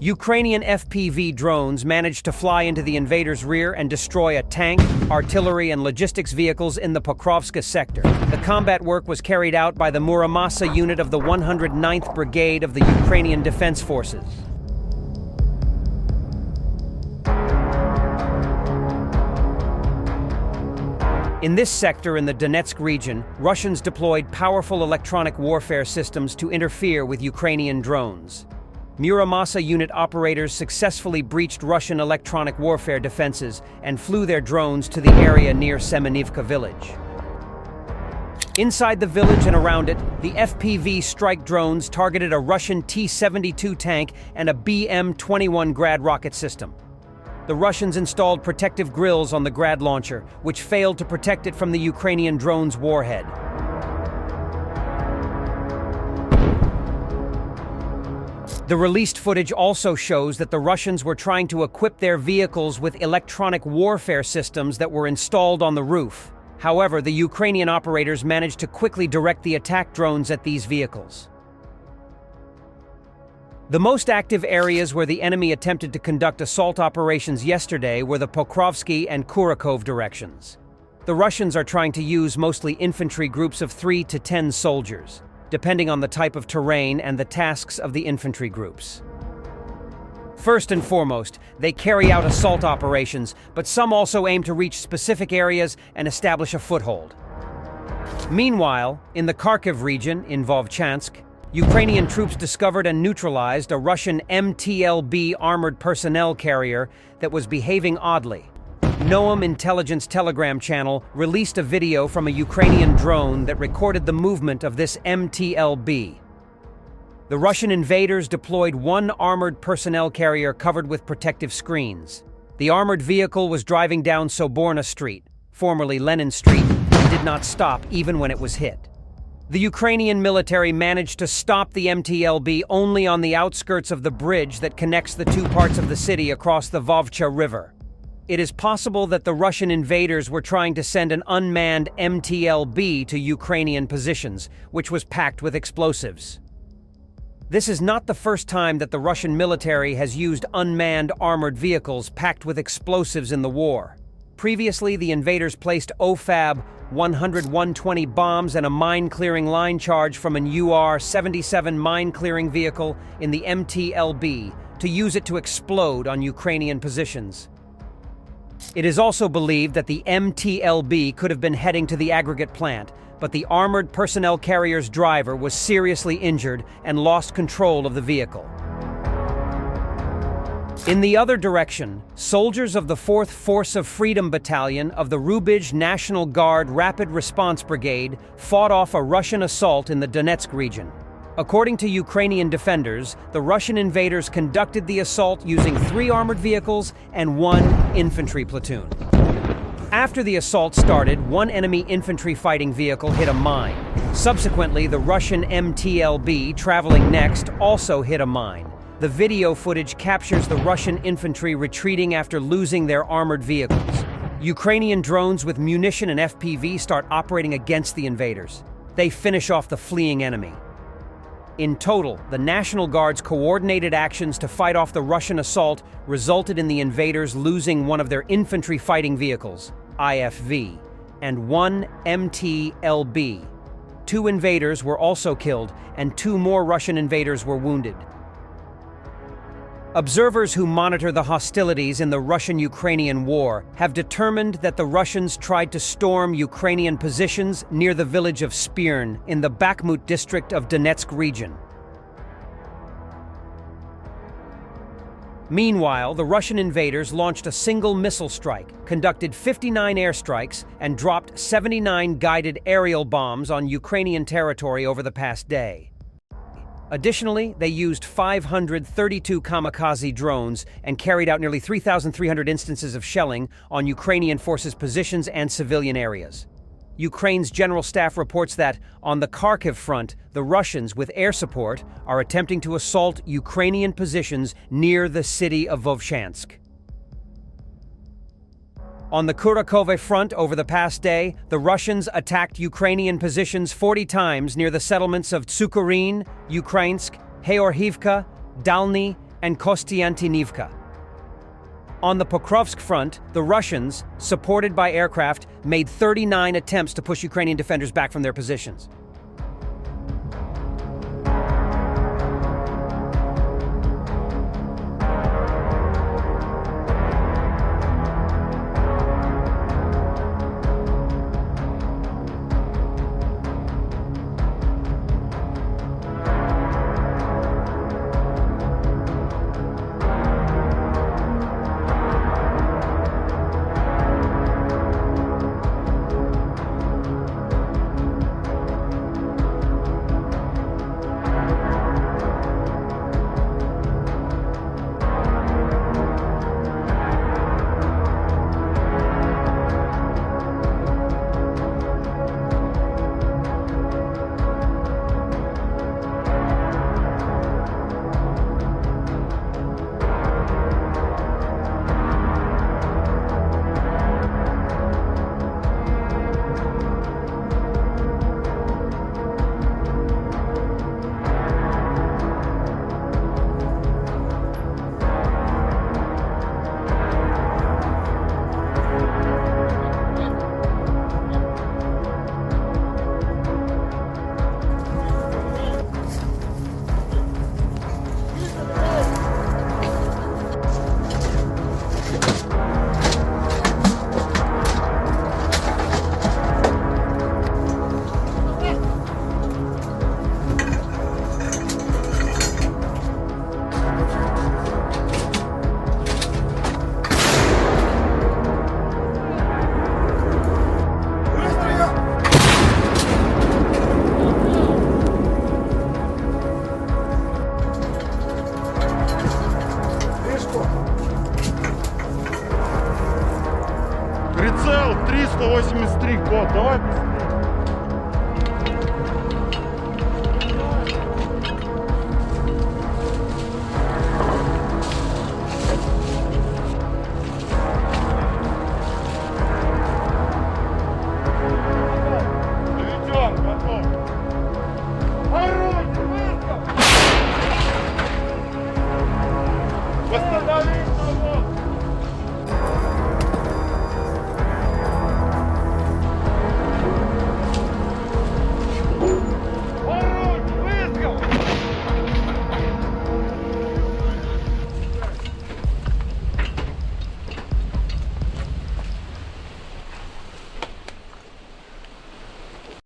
Ukrainian FPV drones managed to fly into the invaders' rear and destroy a tank, artillery, and logistics vehicles in the Pokrovske sector. The combat work was carried out by the Muramasa unit of the 109th Brigade of the Ukrainian Defense Forces. In this sector in the Donetsk region, Russians deployed powerful electronic warfare systems to interfere with Ukrainian drones. Muramasa unit operators successfully breached Russian electronic warfare defenses and flew their drones to the area near Semenivka village. Inside the village and around it, the FPV strike drones targeted a Russian T-72 tank and a BM-21 Grad rocket system. The Russians installed protective grills on the Grad launcher, which failed to protect it from the Ukrainian drone's warhead. The released footage also shows that the Russians were trying to equip their vehicles with electronic warfare systems that were installed on the roof. However, the Ukrainian operators managed to quickly direct the attack drones at these vehicles. The most active areas where the enemy attempted to conduct assault operations yesterday were the Pokrovske and Kurakov directions. The Russians are trying to use mostly infantry groups of 3 to 10 soldiers, depending on the type of terrain and the tasks of the infantry groups. First and foremost, they carry out assault operations, but some also aim to reach specific areas and establish a foothold. Meanwhile, in the Kharkiv region in Vovchansk, Ukrainian troops discovered and neutralized a Russian MTLB armored personnel carrier that was behaving oddly. Noam Intelligence Telegram channel released a video from a Ukrainian drone that recorded the movement of this MTLB. The Russian invaders deployed one armored personnel carrier covered with protective screens. The armored vehicle was driving down Soborna Street, formerly Lenin Street, and did not stop even when it was hit. The Ukrainian military managed to stop the MTLB only on the outskirts of the bridge that connects the two parts of the city across the Vovcha River. It is possible that the Russian invaders were trying to send an unmanned MTLB to Ukrainian positions, which was packed with explosives. This is not the first time that the Russian military has used unmanned armored vehicles packed with explosives in the war. Previously, the invaders placed OFAB 100-120 bombs and a mine-clearing line charge from an UR-77 mine-clearing vehicle in the MTLB to use it to explode on Ukrainian positions. It is also believed that the MTLB could have been heading to the aggregate plant, but the armored personnel carrier's driver was seriously injured and lost control of the vehicle. In the other direction, soldiers of the 4th Force of Freedom Battalion of the Rubizh National Guard Rapid Response Brigade fought off a Russian assault in the Donetsk region. According to Ukrainian defenders, the Russian invaders conducted the assault using 3 armored vehicles and 1 infantry platoon. After the assault started, 1 enemy infantry fighting vehicle hit a mine. Subsequently, the Russian MTLB traveling next also hit a mine. The video footage captures the Russian infantry retreating after losing their armored vehicles. Ukrainian drones with munition and FPV start operating against the invaders. They finish off the fleeing enemy. In total, the National Guard's coordinated actions to fight off the Russian assault resulted in the invaders losing one of their infantry fighting vehicles, IFV, and 1 MTLB. 2 invaders were also killed, and 2 more Russian invaders were wounded. Observers who monitor the hostilities in the Russian-Ukrainian war have determined that the Russians tried to storm Ukrainian positions near the village of Spirn in the Bakhmut district of Donetsk region. Meanwhile, the Russian invaders launched a single missile strike, conducted 59 airstrikes, and dropped 79 guided aerial bombs on Ukrainian territory over the past day. Additionally, they used 532 kamikaze drones and carried out nearly 3,300 instances of shelling on Ukrainian forces' positions and civilian areas. Ukraine's general staff reports that, on the Kharkiv front, the Russians, with air support, are attempting to assault Ukrainian positions near the city of Vovchansk. On the Kurakove front over the past day, the Russians attacked Ukrainian positions 40 times near the settlements of Tsukurin, Ukrainsk, Heorhivka, Dalny, and Kostiantynivka. On the Pokrovsk front, the Russians, supported by aircraft, made 39 attempts to push Ukrainian defenders back from their positions. Прицел 383 код, давай.